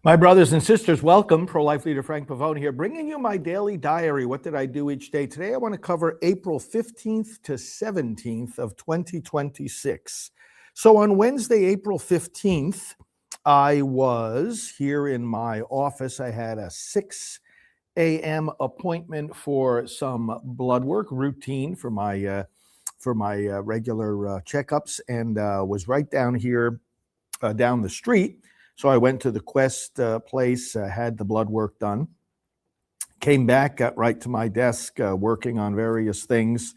My brothers and sisters, welcome. Pro-life leader Frank Pavone here, bringing you my daily diary. What did I do each day? Today, I want to cover April 15th to 17th of 2026. So on Wednesday, April 15th, I was here in my office. I had a 6 a.m. appointment for some blood work routine for my regular checkups, and was right down here, down the street. So I went to the Quest place, had the blood work done, came back, got right to my desk, working on various things,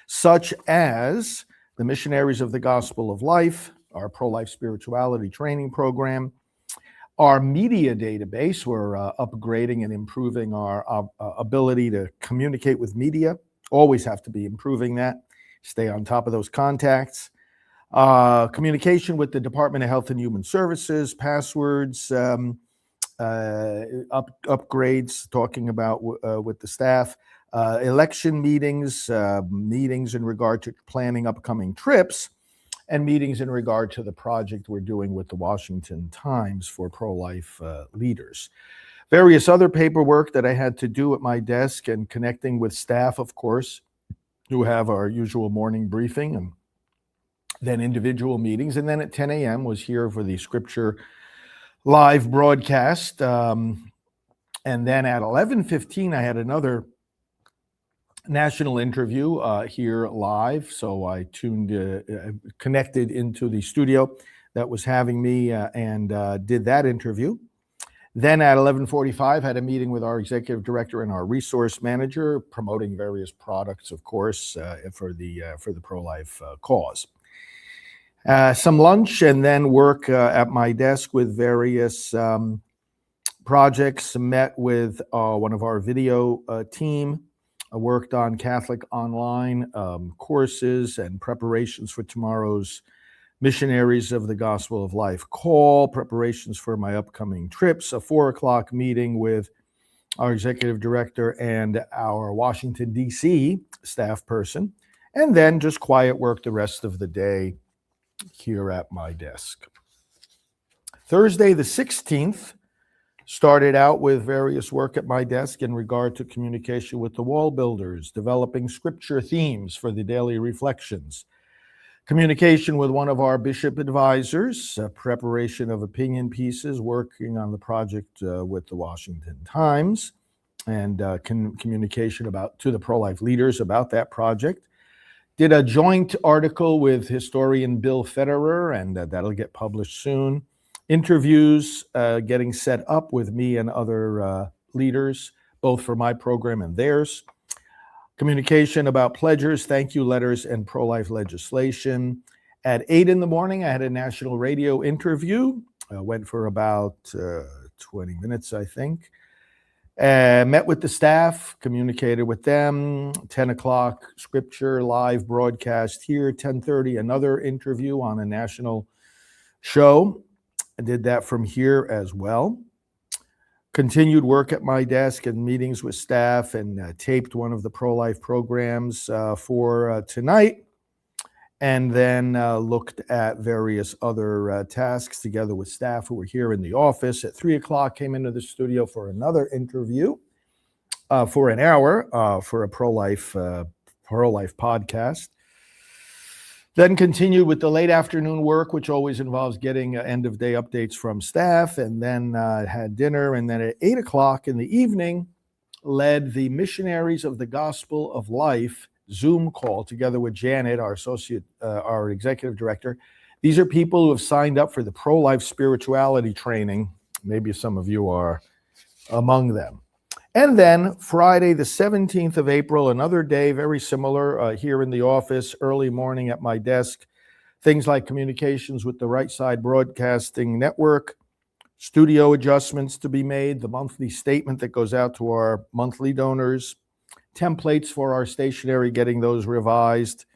such as the Missionaries of the Gospel of Life, our pro-life spirituality training program, our media database. We're upgrading and improving our ability to communicate with media. Always have to be improving that, stay on top of those contacts. Communication with the Department of Health and Human Services, passwords, upgrades, talking about with the staff, election meetings, meetings in regard to planning upcoming trips, and meetings in regard to the project we're doing with the Washington Times for pro-life leaders. Various other paperwork that I had to do at my desk, and connecting with staff, of course, who have our usual morning briefing, and then individual meetings. And then at 10 a.m. was here for the Scripture live broadcast. And then at 11:15, I had another national interview here live. So I connected into the studio that was having me and did that interview. Then at 11:45, had a meeting with our executive director and our resource manager, promoting various products, of course, for the pro-life cause. Some lunch, and then work at my desk with various projects. Met with one of our video team. I worked on Catholic online courses and preparations for tomorrow's Missionaries of the Gospel of Life call, preparations for my upcoming trips, a 4 o'clock meeting with our executive director and our Washington, D.C. staff person, and then just quiet work the rest of the day here at my desk. Thursday the 16th started out with various work at my desk in regard to communication with the wall builders, developing scripture themes for the daily reflections, communication with one of our bishop advisors, preparation of opinion pieces, working on the project with the Washington Times, and communication to the pro-life leaders about that project. Did a joint article with historian Bill Federer, and that'll get published soon. Interviews getting set up with me and other leaders, both for my program and theirs. Communication about pledgers, thank you letters, and pro-life legislation. At 8 in the morning, I had a national radio interview. Went for about 20 minutes, I think. Met with the staff, communicated with them. 10 o'clock, Scripture live broadcast here. 10:30, another interview on a national show. I did that from here as well. Continued work at my desk and meetings with staff, and taped one of the pro-life programs for tonight. And then looked at various other tasks together with staff who were here in the office. At 3 o'clock, came into the studio for another interview for an hour for a pro-life podcast. Then continued with the late afternoon work, which always involves getting end-of-day updates from staff, and then had dinner. And then at 8 o'clock in the evening, led the Missionaries of the Gospel of Life Zoom call together with Janet, our executive director. These are people who have signed up for the pro-life spirituality training. Maybe some of you are among them. And then Friday, the 17th of April, another day very similar here in the office, early morning at my desk. Things like communications with the Right Side Broadcasting Network, studio adjustments to be made, the monthly statement that goes out to our monthly donors, templates for our stationery, getting those revised.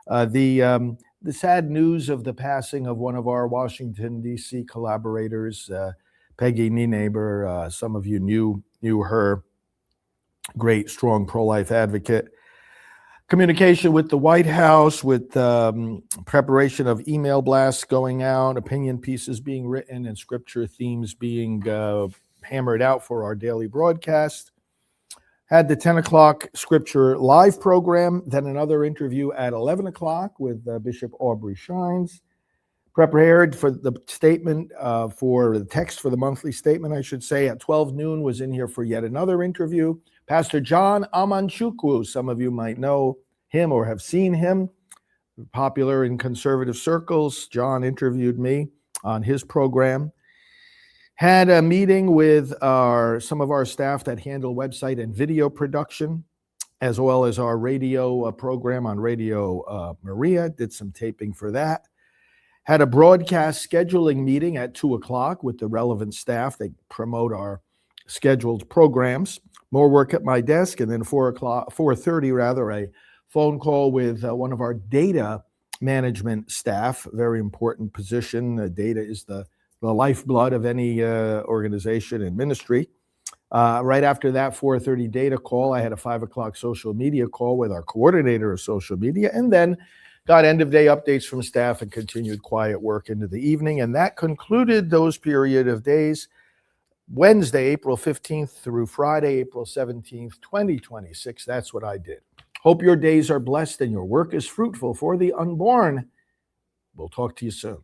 The sad news of the passing of one of our Washington, D.C. collaborators, Peggy Nienaber. Some of you knew her, great, strong pro-life advocate. Communication with the White House, with preparation of email blasts going out, opinion pieces being written, and scripture themes being hammered out for our daily broadcast. Had the 10 o'clock scripture live program, then another interview at 11 o'clock with Bishop Aubrey Shines. Prepared for the statement, for the text for the monthly statement, I should say. At 12 noon was in here for yet another interview. Pastor John Amanchukwu, some of you might know him or have seen him, popular in conservative circles. John interviewed me on his program. Had a meeting with some of our staff that handle website and video production, as well as our radio program on Radio Maria. Did some taping for that. Had a broadcast scheduling meeting at 2 o'clock with the relevant staff. They promote our scheduled programs. More work at my desk, and then 4:30 rather, a phone call with one of our data management staff. Very important position. Data is the lifeblood of any organization and ministry. Right after that 4:30 data call, I had a 5 o'clock social media call with our coordinator of social media, and then got end-of-day updates from staff and continued quiet work into the evening. And that concluded those period of days, Wednesday, April 15th through Friday, April 17th, 2026. That's what I did. Hope your days are blessed and your work is fruitful for the unborn. We'll talk to you soon.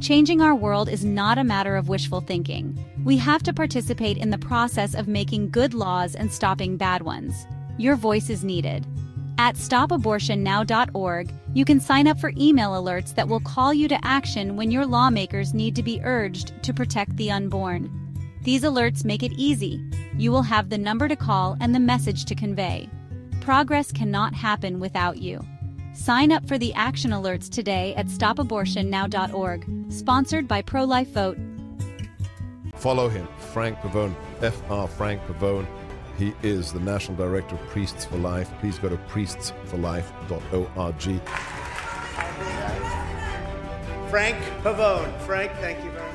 Changing our world is not a matter of wishful thinking. We have to participate in the process of making good laws and stopping bad ones. Your voice is needed. At stopabortionnow.org, you can sign up for email alerts that will call you to action when your lawmakers need to be urged to protect the unborn. These alerts make it easy. You will have the number to call and the message to convey. Progress cannot happen without you. Sign up for the action alerts today at stopabortionnow.org, sponsored by Pro-Life Vote. Follow him, Frank Pavone, Fr. Frank Pavone. He is the National Director of Priests for Life. Please go to priestsforlife.org. Frank Pavone. Frank, thank you very much.